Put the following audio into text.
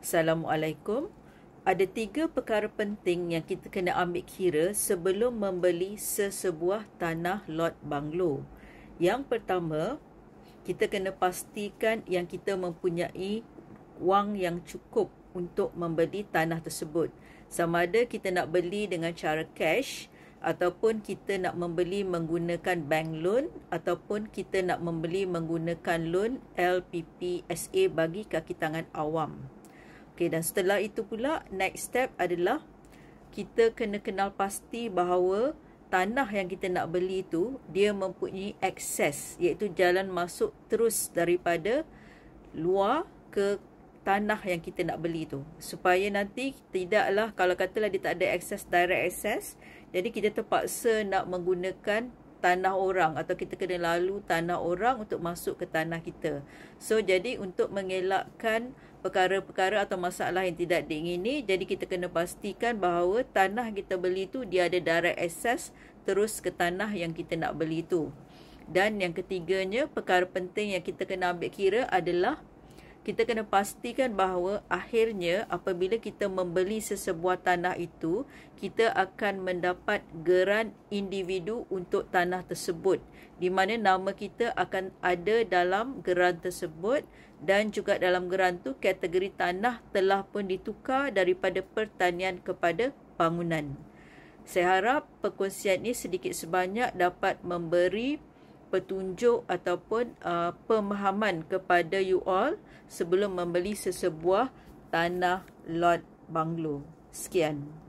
Assalamualaikum. Ada 3 perkara penting yang kita kena ambil kira sebelum membeli sesebuah tanah lot banglo. Yang pertama, kita kena pastikan yang kita mempunyai wang yang cukup untuk membeli tanah tersebut. Sama ada kita nak beli dengan cara cash ataupun kita nak membeli menggunakan bank loan ataupun kita nak membeli menggunakan loan LPPSA bagi kaki tangan awam. Okey, dan setelah itu pula next step adalah kita kena kenal pasti bahawa tanah yang kita nak beli itu dia mempunyai akses, iaitu jalan masuk terus daripada luar ke tanah yang kita nak beli tu, supaya nanti tidaklah, kalau katalah dia tak ada akses, direct access, jadi kita terpaksa nak menggunakan tanah orang atau kita kena lalu tanah orang untuk masuk ke tanah kita. So jadi untuk mengelakkan perkara-perkara atau masalah yang tidak diingini, jadi kita kena pastikan bahawa tanah kita beli tu dia ada direct access terus ke tanah yang kita nak beli tu. Dan yang ketiganya, perkara penting yang kita kena ambil kira adalah kita kena pastikan bahawa akhirnya apabila kita membeli sesebuah tanah itu, kita akan mendapat geran individu untuk tanah tersebut, di mana nama kita akan ada dalam geran tersebut, dan juga dalam geran tu kategori tanah telah pun ditukar daripada pertanian kepada bangunan. Saya harap perkongsian ini sedikit sebanyak dapat memberi petunjuk ataupun pemahaman kepada you all sebelum membeli sesebuah tanah lot banglo. Sekian.